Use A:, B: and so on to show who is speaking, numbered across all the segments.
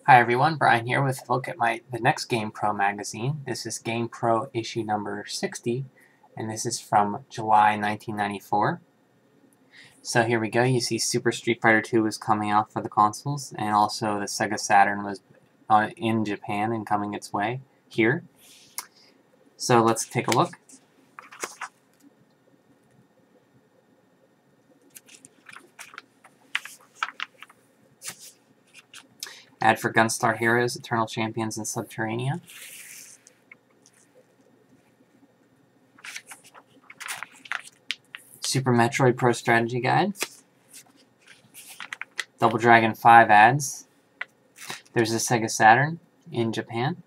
A: Hi everyone, Brian here with a look at the next GamePro magazine. This is GamePro issue number 60, and this is from July 1994. So here we go. You see Super Street Fighter 2 was coming out for the consoles, and also the Sega Saturn was in Japan and coming its way here. So let's take a look. Ad for Gunstar Heroes, Eternal Champions, and Subterranea. Super Metroid Pro Strategy Guide. Double Dragon 5 ads. There's the Sega Saturn in Japan.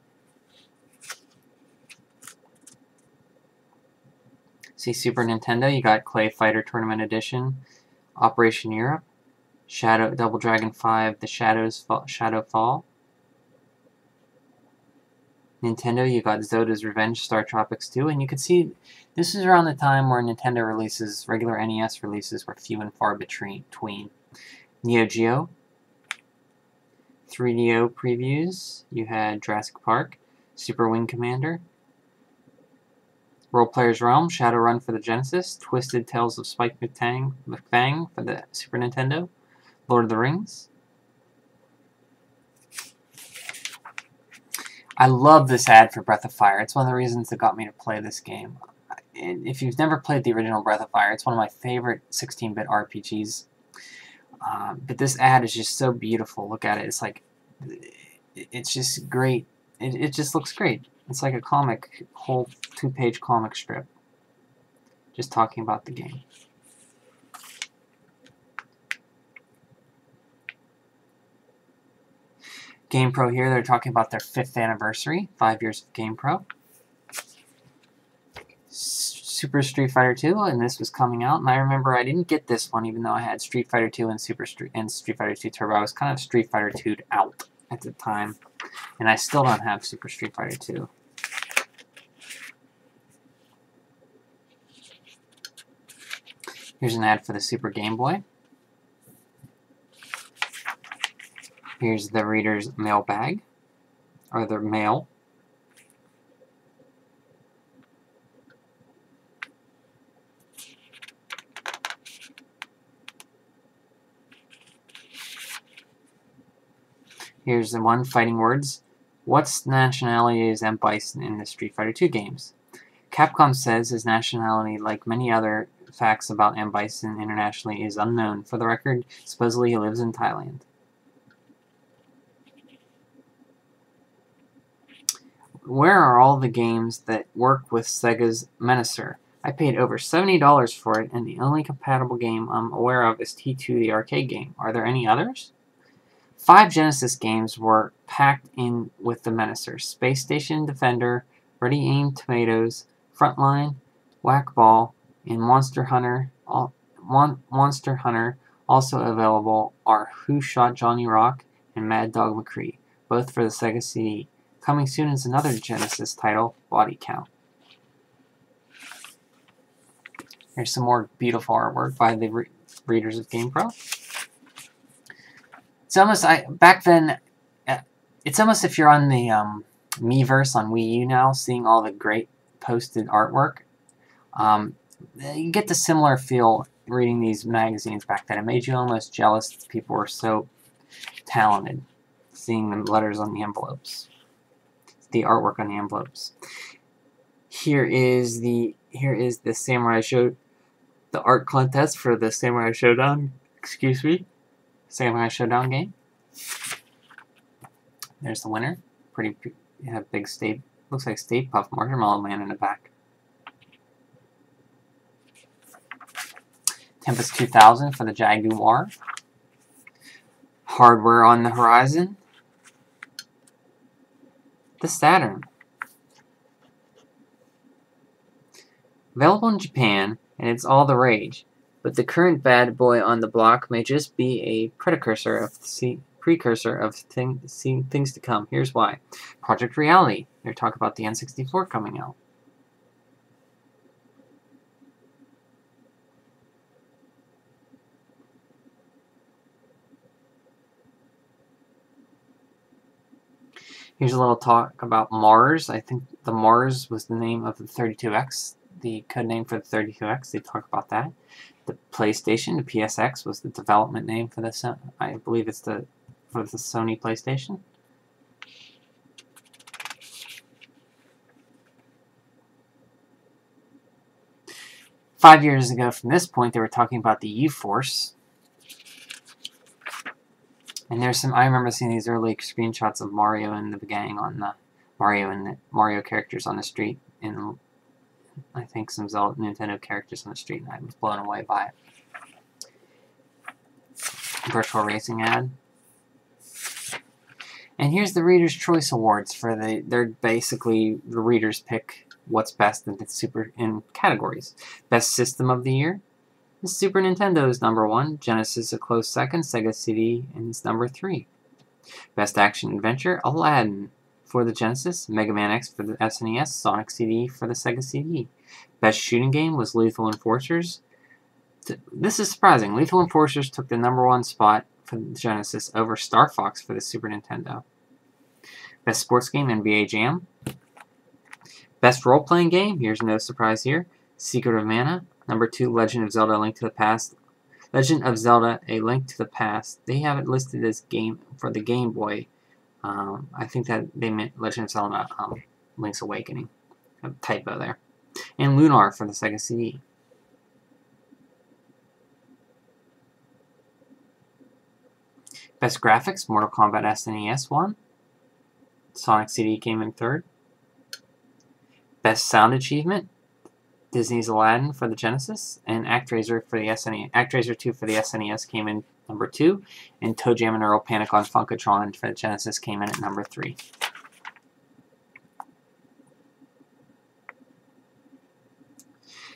A: See Super Nintendo, you got Clay Fighter Tournament Edition, Operation Europe, Double Dragon 5, The Shadow Fall. Nintendo, you got Zoda's Revenge, Star Tropics 2, and you can see this is around the time where Nintendo releases, regular NES releases were few and far between. Neo Geo, 3DO previews, you had Jurassic Park, Super Wing Commander, Role Player's Realm, Shadowrun for the Genesis, Twisted Tales of Spike McFang for the Super Nintendo, Lord of the Rings. I love this ad for Breath of Fire. It's one of the reasons that got me to play this game. If you've never played the original Breath of Fire, it's one of my favorite 16-bit RPGs. But this ad is just so beautiful. Look at it. It's like, it's just great. It just looks great. It's like a comic, whole 2-page comic strip. Just talking about the game. GamePro here, they're talking about their 5th anniversary, 5 years of GamePro. Super Street Fighter 2, and this was coming out, and I remember I didn't get this one even though I had Street Fighter 2 and Street Fighter 2 Turbo. I was kind of Street Fighter 2'd out at the time, and I still don't have Super Street Fighter 2. Here's an ad for the Super Game Boy. Here's the reader's mailbag, or the mail. Here's the one, Fighting Words. What's nationality is M. Bison in the Street Fighter 2 games? Capcom says his nationality, like many other facts about M. Bison internationally, is unknown. For the record, supposedly he lives in Thailand. Where are all the games that work with Sega's Menacer? I paid over $70 for it, and the only compatible game I'm aware of is T2, the arcade game. Are there any others? 5 Genesis games were packed in with the Menacer: Space Station Defender, Ready Aim Tomatoes, Frontline, Whack Ball, and Monster Hunter. Monster Hunter. Also available are Who Shot Johnny Rock and Mad Dog McCree, both for the Sega CD. Coming soon is another Genesis title, Body Count. Here's some more beautiful artwork by the readers of GamePro. It's almost, back then, it's almost if you're on the Miiverse on Wii U now, seeing all the great posted artwork. You get the similar feel reading these magazines back then. It made you almost jealous that people were so talented, seeing the letters on the envelopes. The artwork on the envelopes. Here is the Samurai Show, the art contest for the Samurai Showdown. Excuse me, Samurai Showdown game. There's the winner. Pretty, big Stay. Looks like Stay Puft Marshmallow Man in the back. Tempest 2000 for the Jaguar. Hardware on the horizon. The Saturn. Available in Japan, and it's all the rage, but the current bad boy on the block may just be a precursor of things to come. Here's why. Project Reality. They're talking about the N64 coming out. Here's a little talk about Mars. I think the Mars was the name of the 32X, the code name for the 32X. They talk about that. The PlayStation, the PSX, was the development name for the, I believe it's for the Sony PlayStation. Five years ago from this point, they were talking about the U-Force. And there's some, I remember seeing these early screenshots of Mario and the gang on the Mario characters on the street, and I think some Zelda Nintendo characters on the street, and I was blown away by it. Virtual racing ad. And here's the Reader's Choice Awards for they're basically the readers pick what's best in categories. Best System of the Year. The Super Nintendo is number 1, Genesis a close second, Sega CD is number 3. Best Action Adventure, Aladdin for the Genesis, Mega Man X for the SNES, Sonic CD for the Sega CD. Best Shooting Game was Lethal Enforcers. This is surprising. Lethal Enforcers took the number 1 spot for the Genesis over Star Fox for the Super Nintendo. Best Sports Game, NBA Jam. Best Role-Playing Game, here's no surprise here, Secret of Mana. Number 2, Legend of Zelda: A Link to the Past. Legend of Zelda: A Link to the Past. They have it listed as game for the Game Boy. I think that they meant Legend of Zelda: Link's Awakening. A typo there. And Lunar for the Sega CD. Best Graphics, Mortal Kombat SNES won. Sonic CD came in 3rd. Best Sound Achievement, Disney's Aladdin for the Genesis, and ActRaiser for the SNES. ActRaiser 2 for the SNES came in number 2, and ToeJam and Earl Panic on Funkatron for the Genesis came in at number 3.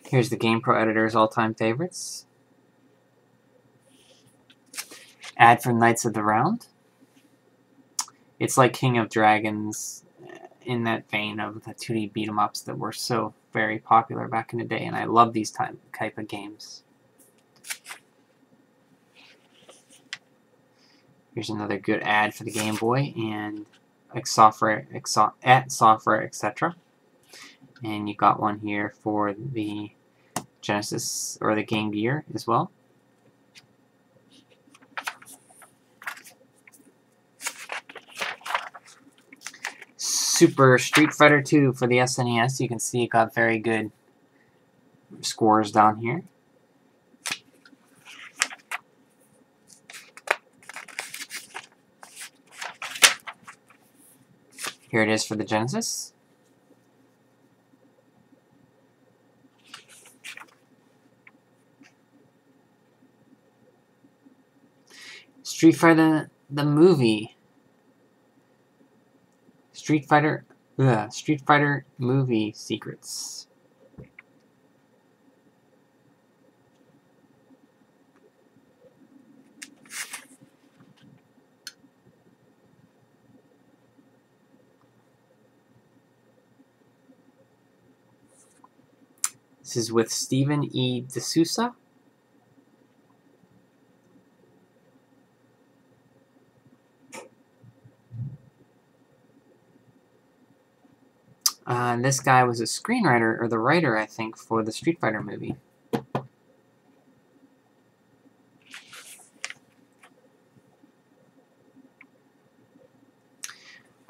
A: Here's the GamePro Editor's all-time favorites. Ad for Knights of the Round. It's like King of Dragons, in that vein of the 2D beat-em-ups that were so very popular back in the day, and I love these type of games. Here's another good ad for the Game Boy and software, etc. And you got one here for the Genesis or the Game Gear as well. Super Street Fighter 2 for the SNES. You can see it got very good scores down here. Here it is for the Genesis. Street Fighter the movie. Street Fighter movie secrets. This is with Stephen E. D'Souza. And this guy was a screenwriter, or the writer, I think, for the Street Fighter movie.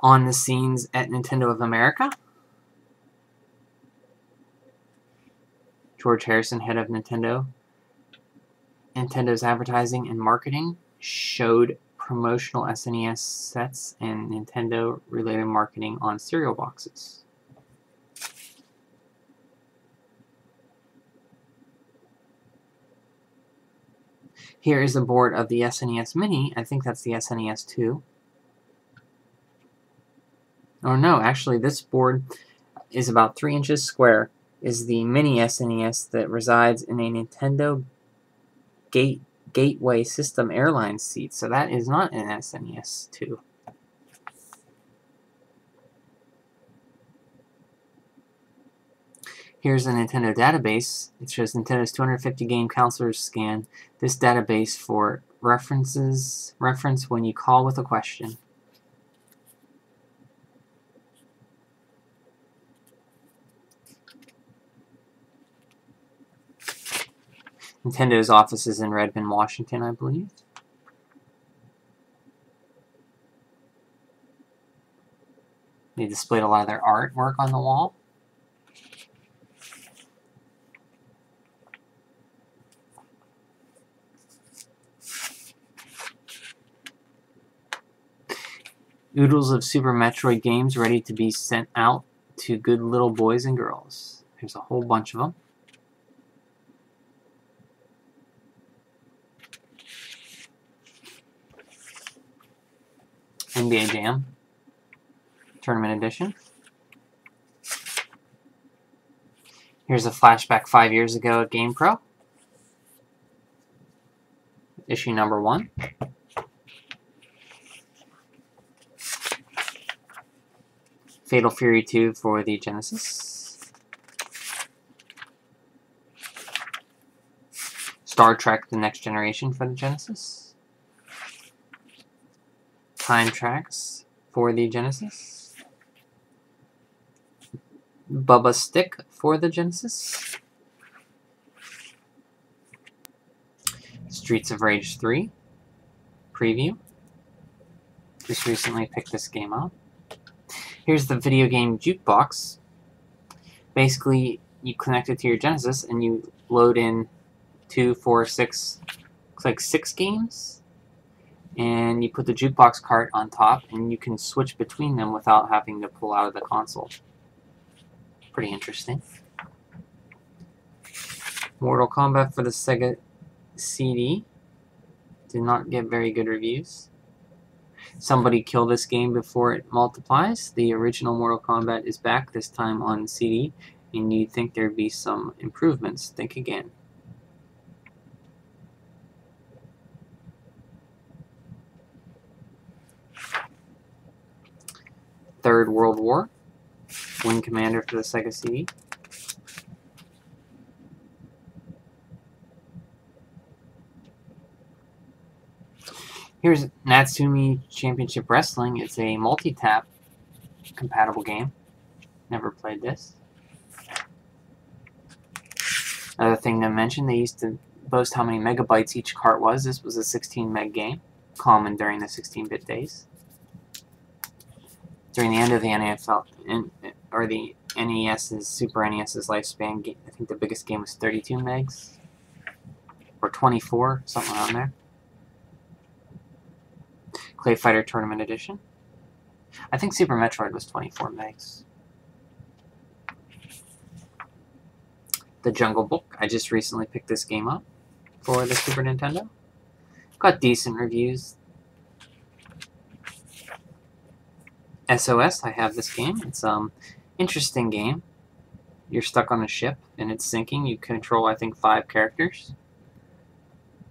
A: On the scenes at Nintendo of America. George Harrison, head of Nintendo. Nintendo's advertising and marketing showed promotional SNES sets and Nintendo-related marketing on cereal boxes. Here is the board of the SNES Mini. I think that's the SNES 2. Oh no, actually this board is about 3 inches square. Is the Mini SNES that resides in a Nintendo Gateway System Airlines seat. So that is not an SNES 2. Here's the Nintendo database. It shows Nintendo's 250 game counselors scan. This database for reference when you call with a question. Nintendo's office is in Redmond, Washington, I believe. They displayed a lot of their artwork on the wall. Oodles of Super Metroid games ready to be sent out to good little boys and girls. There's a whole bunch of them. NBA Jam Tournament Edition. Here's a flashback 5 years ago at GamePro. Issue number 1. Fatal Fury 2 for the Genesis. Star Trek The Next Generation for the Genesis. Time Tracks for the Genesis. Bubba Stick for the Genesis. Streets of Rage 3 preview. Just recently picked this game up. Here's the video game jukebox. Basically, you connect it to your Genesis and you load in 2, 4, 6, looks like 6 games. And you put the jukebox cart on top and you can switch between them without having to pull out of the console. Pretty interesting. Mortal Kombat for the Sega CD. Did not get very good reviews. Somebody kill this game before it multiplies. The original Mortal Kombat is back, this time on CD, and you'd think there'd be some improvements. Think again. Third World War. Wing Commander for the Sega CD. Here's Natsumi Championship Wrestling. It's a multi-tap compatible game. Never played this. Another thing to mention, they used to boast how many megabytes each cart was. This was a 16 meg game, common during the 16-bit days. During the end of the NFL, or the NES's, Super NES's lifespan, I think the biggest game was 32 megs, or 24, something around there. Clay Fighter Tournament Edition. I think Super Metroid was 24 megs. The Jungle Book. I just recently picked this game up for the Super Nintendo. Got decent reviews. SOS, I have this game. It's interesting game. You're stuck on a ship and it's sinking. You control, I think, 5 characters.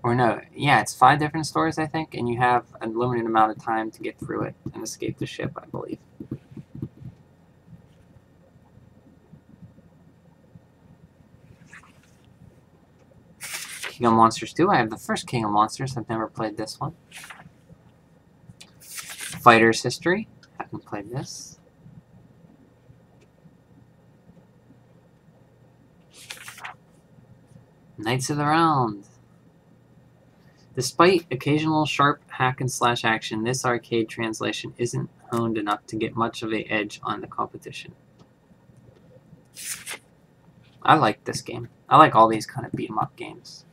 A: Or no, yeah, it's 5 different stories, I think, and you have a limited amount of time to get through it and escape the ship, I believe. King of Monsters 2. I have the first King of Monsters. I've never played this one. Fighter's History. Haven't played this. Knights of the Round. Despite occasional sharp hack-and-slash action, this arcade translation isn't honed enough to get much of an edge on the competition. I like this game. I like all these kind of beat-em-up games.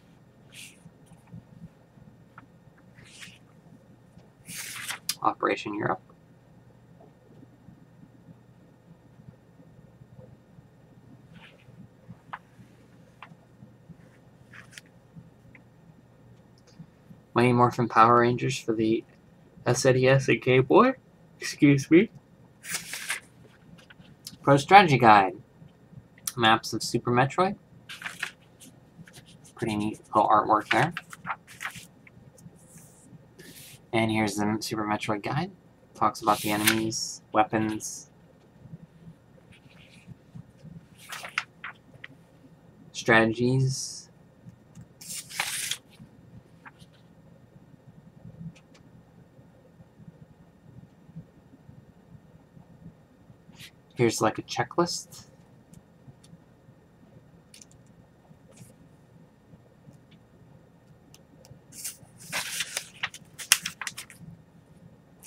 A: Operation Europe. Mighty Morphin Power Rangers for the SNES and Game Boy. Excuse me. Pro Strategy Guide. Maps of Super Metroid. Pretty neat little artwork there. And here's the Super Metroid Guide. Talks about the enemies, weapons, strategies. Here's like a checklist.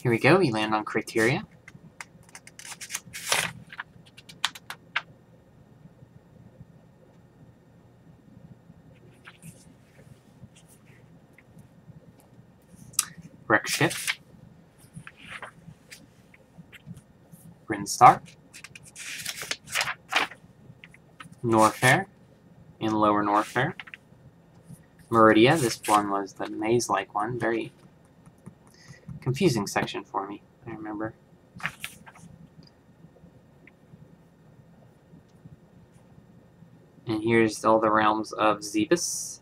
A: Here we go, we land on criteria. Wreck Ship. Brinstar. Norfair and Lower Norfair. Meridia, this one was the maze-like one. Very confusing section for me, I remember. And here's all the realms of Zebes.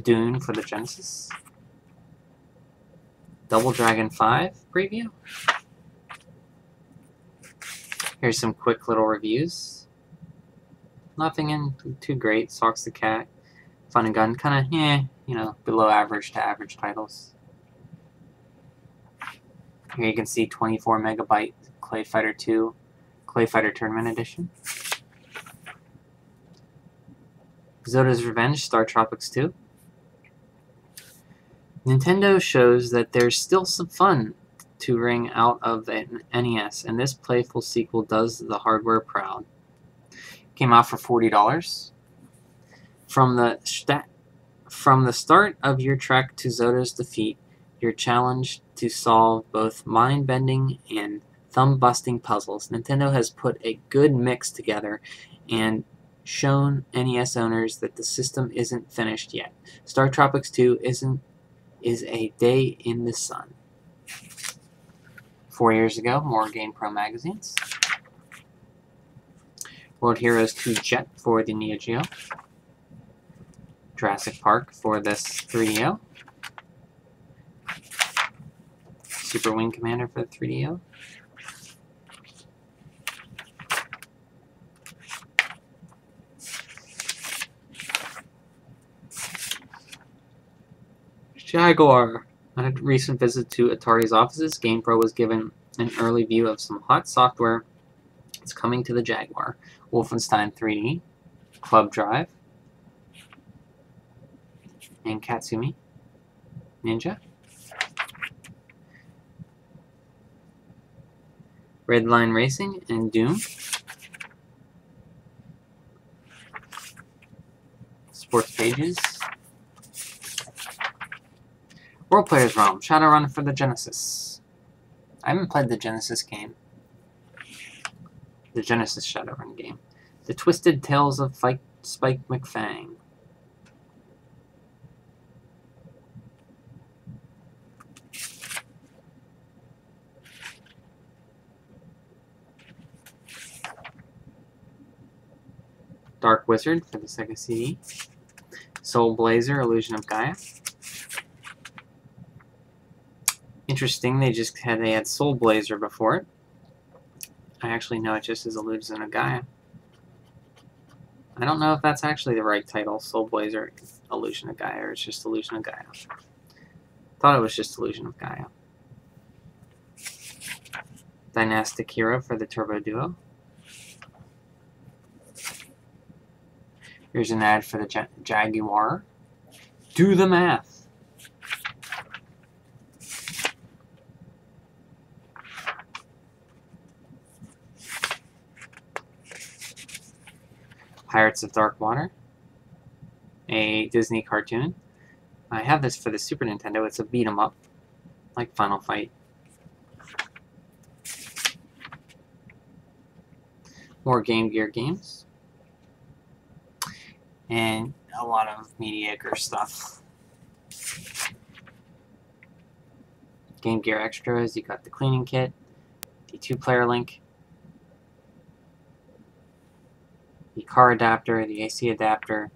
A: Dune for the Genesis. Double Dragon 5 preview. Here's some quick little reviews. Nothing in too great. Socks the Cat. Fun and Gun. Kind of, you know, below average to average titles. Here you can see 24 megabyte Clay Fighter 2 Clay Fighter Tournament Edition. Zoda's Revenge Star Tropics 2. Nintendo shows that there's still some fun to wring out of an NES, and this playful sequel does the hardware proud. Came out for $40. From the start of your trek to Zoda's defeat, you're challenged to solve both mind-bending and thumb-busting puzzles. Nintendo has put a good mix together and shown NES owners that the system isn't finished yet. Star Tropics 2 is a day in the sun. 4 years ago, more GamePro magazines. World Heroes 2 Jet for the Neo Geo. Jurassic Park for this 3DO. Super Wing Commander for the 3DO. Jaguar. On a recent visit to Atari's offices, GamePro was given an early view of some hot software that's coming to the Jaguar. Wolfenstein 3D, Club Drive, and Katsumi Ninja. Redline Racing and Doom. Sports Pages. World Players Realm, Shadowrun for the Genesis. I haven't played the Genesis game. The Genesis Shadowrun game. The Twisted Tales of Spike McFang. Dark Wizard for the Sega CD. Soul Blazer, Illusion of Gaia. Interesting, they had Soul Blazer before it. I actually know it just as Illusion of Gaia. I don't know if that's actually the right title, Soul Blazer, Illusion of Gaia, or it's just Illusion of Gaia. Thought it was just Illusion of Gaia. Dynastic Hero for the Turbo Duo. Here's an ad for the Jaguar. Do the math. Pirates of Dark Water, a Disney cartoon. I have this for the Super Nintendo. It's a beat-em-up, like Final Fight. More Game Gear games. And a lot of mediocre stuff. Game Gear Extras, you got the cleaning kit, the 2-player link, the car adapter, the AC adapter,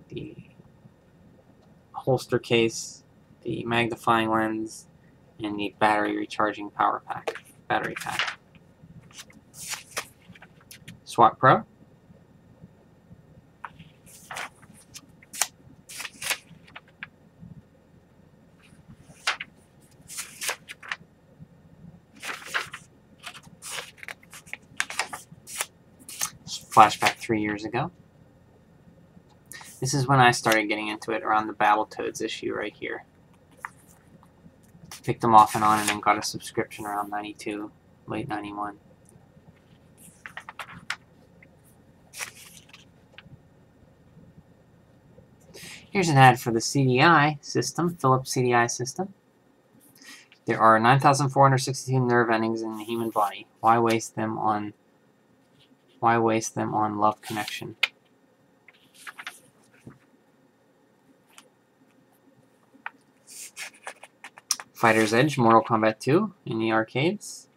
A: the holster case, the magnifying lens, and the battery recharging battery pack. SWAT Pro. Flashback 3 years ago. This is when I started getting into it, around the Battletoads issue right here. Picked them off and on, and then got a subscription around 92, late 91. Here's an ad for the CDI system, Philips CDI system. There are 9,462 nerve endings in the human body. Why waste them on love connection? Fighter's Edge, Mortal Kombat 2 in the arcades.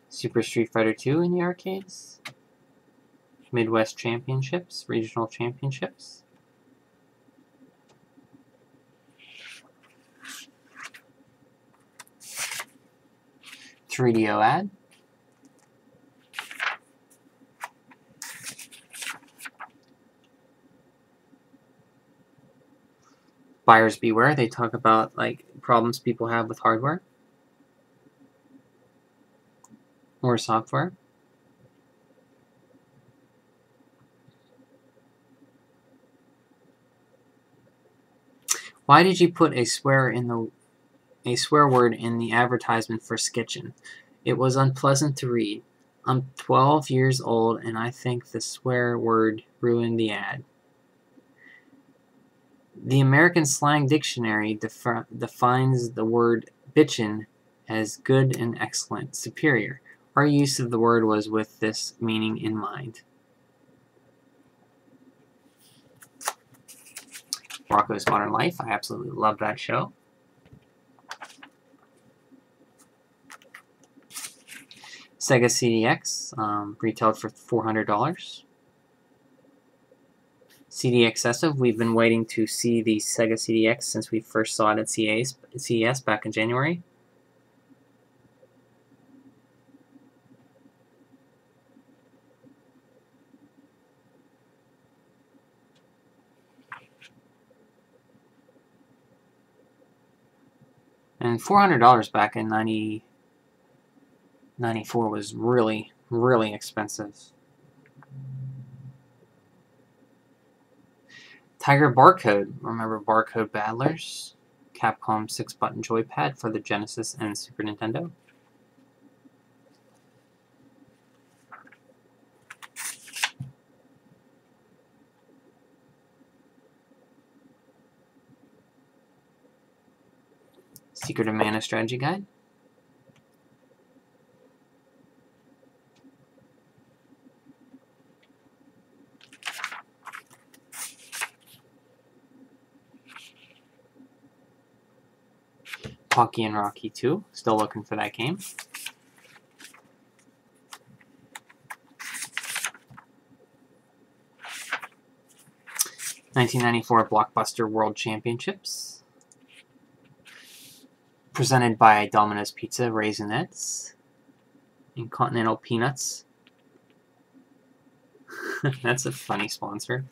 A: Super Street Fighter 2 in the arcades. Midwest Championships, Regional Championships. .3DO ad. Buyers beware. They talk about like problems people have with hardware or software. Why did you put a swear word in the advertisement for Skitchin? It was unpleasant to read. I'm 12 years old, and I think the swear word ruined the ad. The American Slang Dictionary defines the word bitchin' as good and excellent, superior. Our use of the word was with this meaning in mind. Rocko's Modern Life. I absolutely love that show. Sega Cd X, retailed for $400. CD Excessive, we've been waiting to see the Sega Cd X since we first saw it at CES back in January. And $400 back in 94 was really, really expensive. Tiger Barcode. Remember Barcode Battlers? Capcom 6-button joypad for the Genesis and Super Nintendo. Secret of Mana Strategy Guide. Pocky and Rocky 2. Still looking for that game. (1994) Blockbuster World Championships. Presented by Domino's Pizza, Raisinets, and Continental Peanuts. That's a funny sponsor.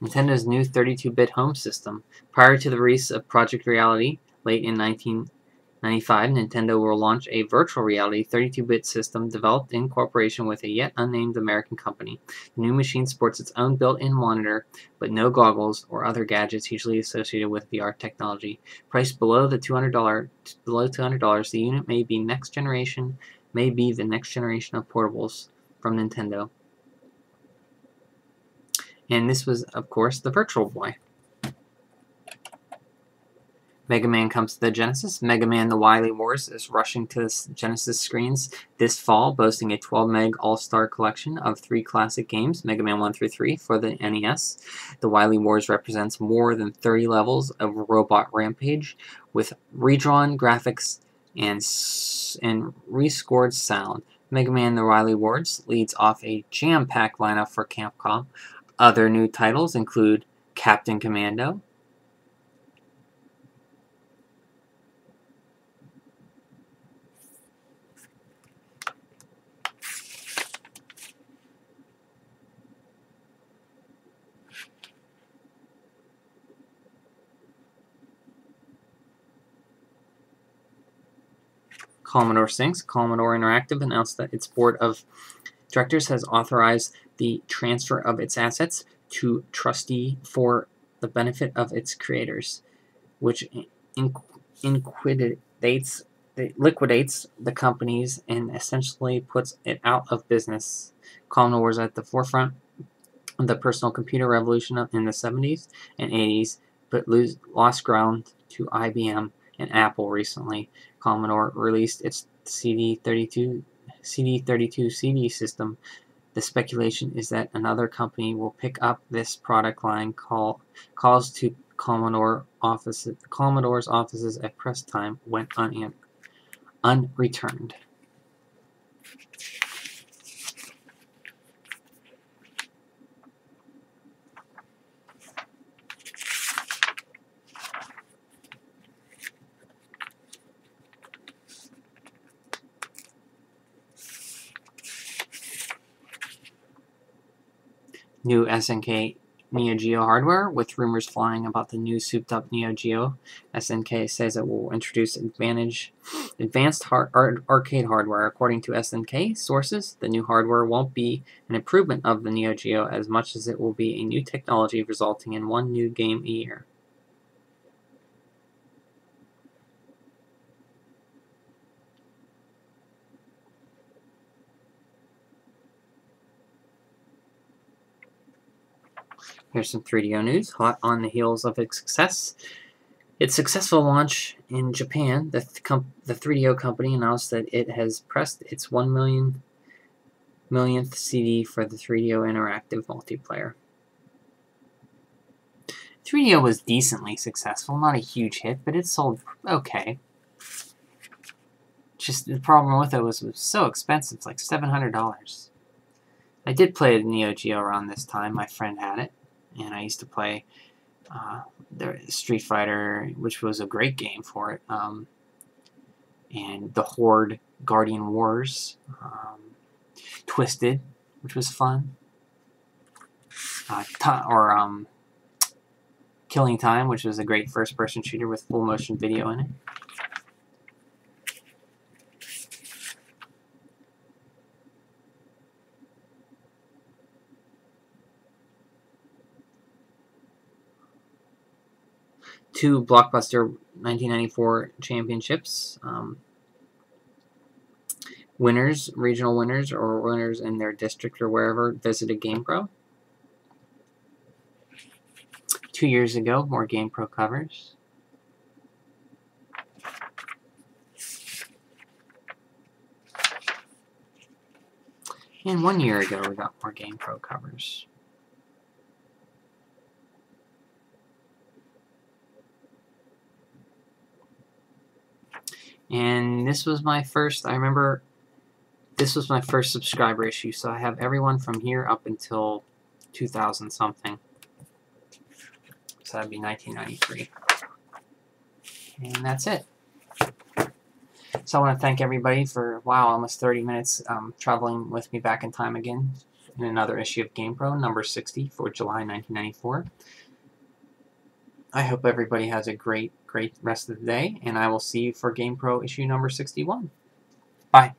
A: Nintendo's new 32-bit home system. Prior to the release of Project Reality, late in 1995, Nintendo will launch a virtual reality 32-bit system developed in cooperation with a yet unnamed American company. The new machine sports its own built-in monitor, but no goggles or other gadgets usually associated with VR technology. Priced below $200, the unit may be the next generation of portables from Nintendo. And this was, of course, the Virtual Boy. Mega Man comes to the Genesis. Mega Man The Wily Wars is rushing to the Genesis screens this fall, boasting a 12-meg all-star collection of 3 classic games, Mega Man 1 through 3 for the NES. The Wily Wars represents more than 30 levels of robot rampage with redrawn graphics and rescored sound. Mega Man The Wily Wars leads off a jam-packed lineup for Capcom. Other new titles include Captain Commando, Commodore sinks. Commodore Interactive announced that its board of directors has authorized the transfer of its assets to trustee for the benefit of its creators, which liquidates the companies and essentially puts it out of business. Commodore was at the forefront of the personal computer revolution in the 70s and 80s, but lost ground to IBM and Apple recently. Commodore released its CD32 CD system. The speculation is that another company will pick up this product line. Calls to Commodore's offices at press time went unreturned. New SNK Neo Geo hardware, with rumors flying about the new souped-up Neo Geo. SNK says it will introduce advanced arcade hardware. According to SNK sources, the new hardware won't be an improvement of the Neo Geo as much as it will be a new technology resulting in one new game a year. Here's some 3DO news. Hot on the heels of its successful launch in Japan, the 3DO company announced that it has pressed its 1 millionth CD for the 3DO interactive multiplayer. 3DO was decently successful, not a huge hit, but it sold okay. Just the problem with it was so expensive. It's like $700. I did play the Neo Geo around this time. My friend had it, and I used to play the Street Fighter, which was a great game for it, and the Horde Guardian Wars, Twisted, which was fun, Killing Time, which was a great first-person shooter with full motion video in it. Two Blockbuster 1994 championships. Regional winners, or winners in their district or wherever, visited GamePro. 2 years ago, more GamePro covers. And 1 year ago, we got more GamePro covers. And this was my first, I remember, this was my first subscriber issue, so I have everyone from here up until 2000 something. So that'd be 1993. And that's it. So I want to thank everybody for, wow, almost 30 minutes traveling with me back in time again in another issue of GamePro, number 60 for July 1994. I hope everybody has a great rest of the day, and I will see you for GamePro issue number 61. Bye.